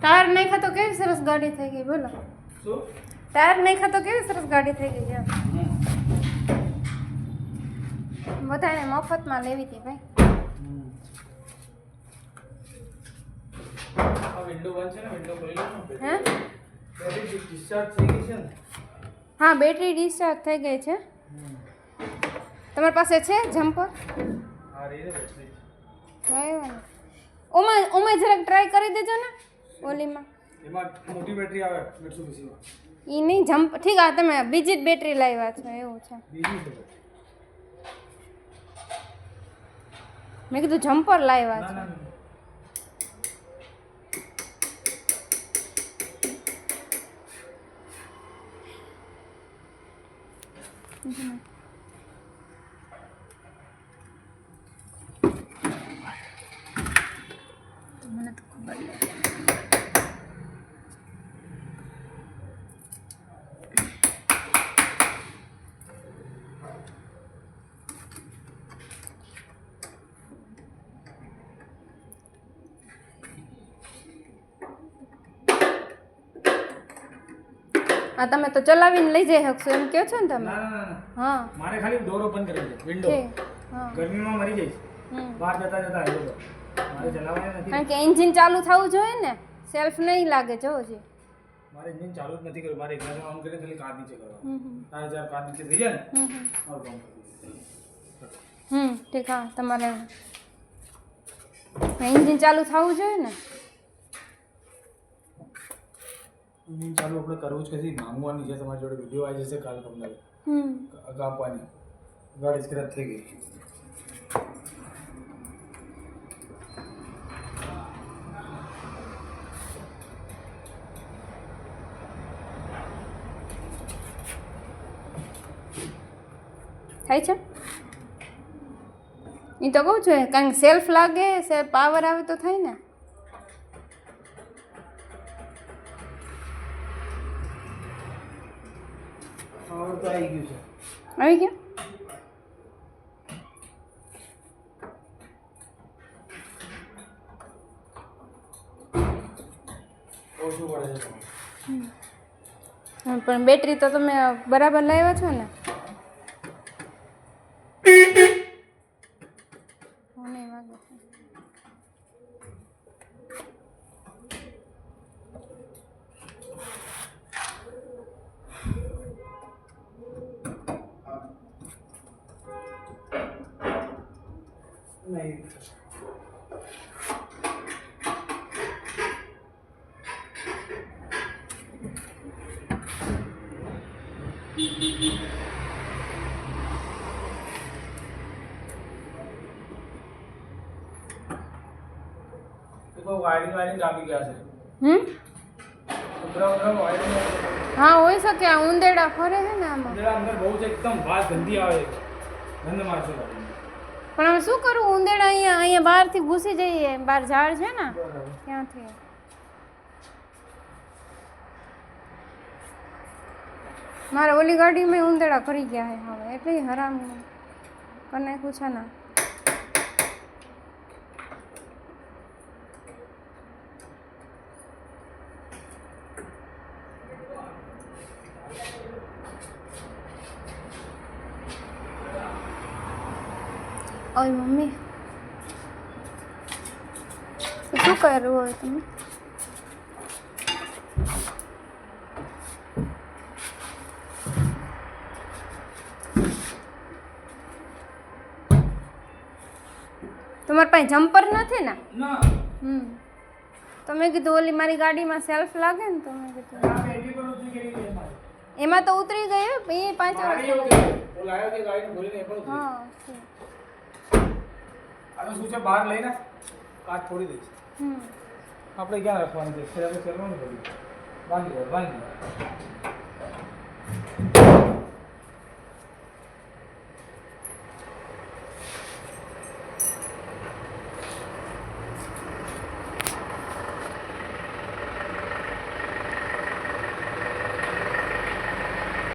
Tyre નહીં ખાતો કેવી સરસ ગાડી થઈ ગઈ બોલો. શું ટાયર નહીં ખાતો કેવી સરસ ગાડી થઈ ગઈ છે. બધાને મફતમાં લેવી હતી ભાઈ. આ વિન્ડો બંધ છે ને, વિન્ડો ખોલી લો ને. હે બેટરી ડિસ્ચાર્જ થઈ ગઈ છે ને. હા બેટરી ડિસ્ચાર્જ થઈ ગઈ છે. તમારી પાસે છે જમ્પર? આ રહી ને બેટરી. આવ્યો ને ઓમાં જરાક ટ્રાય કરી દેજો ને ઓલીમાં. એમાં મોટી બેટરી આવે 120 માં. એ નહીં જમ્પ ઠીક આ તમે બીજી જ બેટરી લાવ્યા છો એવું છે. બીજી છે મેં કીધું જમ્પર લાવ્યા ના છો. ના મને તો ખબર નહીં. આ તમે તો ચલાવીને લઈ જઈ શકશો એમ કહો છો ને તમે? ના ના ના હા મારે ખાલી ડોર ઓપન કરી દે વિન્ડો. ઠીક હા ગરમીમાં મરી જઈશ હમ. બહાર જતા જતા આવ્યો તો મારે ચલાવવાની નથી. કારણ કે એન્જિન ચાલુ થવું જોઈએ ને, સેલ્ફ નહીં લાગે જોજી. મારે એન્જિન ચાલુ જ નથી કર્યું. મારે એકલા ઓન કરીને ખાલી કાચ નીચે કરવા. હમ હમ. તારે જ્યારે કાચ નીચે થઈ જાય ને હમ મારું કામ કરી ઠીક હા તમારે એન્જિન ચાલુ થવું જોઈએ ને. એન્જિન ચાલુ આપણે કરવું જ કશી માંગવાની છે. તમારી જોડે વિડીયો આવી જશે કાલ તમને હમ આપવાની. ગાડી સ્ક્રેચ થઈ ગઈ. થાય છે એ તો કહું છું કારણ કે સેલ્ફ લાગે સેલ્ફ પાવર આવે તો થાય ને. હવે તો આવી ગયું છે. આવી ગયા ઓછું પડે છે. પણ બેટરી તો તમે બરાબર લાવ્યા છો ને? મને વાગે છે. નહીં વાયરિંગ આપી ગયા છે. વાયરિંગ હા હોઈ શકે આ ઉંદેડા ફરે છે ને આમાં. અંદર બહુ જ એકદમ વાત ગંદી આવે છે. ગંધ મારશે ગાડી. પણ હવે શું કરું ઉંદેડા અહીંયા બહારથી ઘૂસી જઈએ. બહાર ઝાડ છે ને ત્યાંથી. મારે ઓલી ગાડીમાં ઉંદેડા ફરી ગયા છે હવે એટલે હરામ કરી નાખ્યું છે ને. ઓય મમ્મી શું કરવું હોય તમે? તમારી પાસે જમ્પર નથી ને? ના તો મેં કીધું ઓલી મારી ગાડીમાં સેલ્ફ લાગે ને તો મેં કીધું આ બેટરી પર ઉતરી ગઈ છે મારી. એમાં તો ઉતરી ગઈ એ 5 વર્ષ. ઓ લાયો કે ગાડીને ભરીને એ પણ ઉતરી. હા હવે શું છે બહાર લઈને કાચ છોડી દઈશ. હમ આપણે ક્યાં રાખવાનું છે? આપણે કરવાનું પડ્યું. બાંધી દો.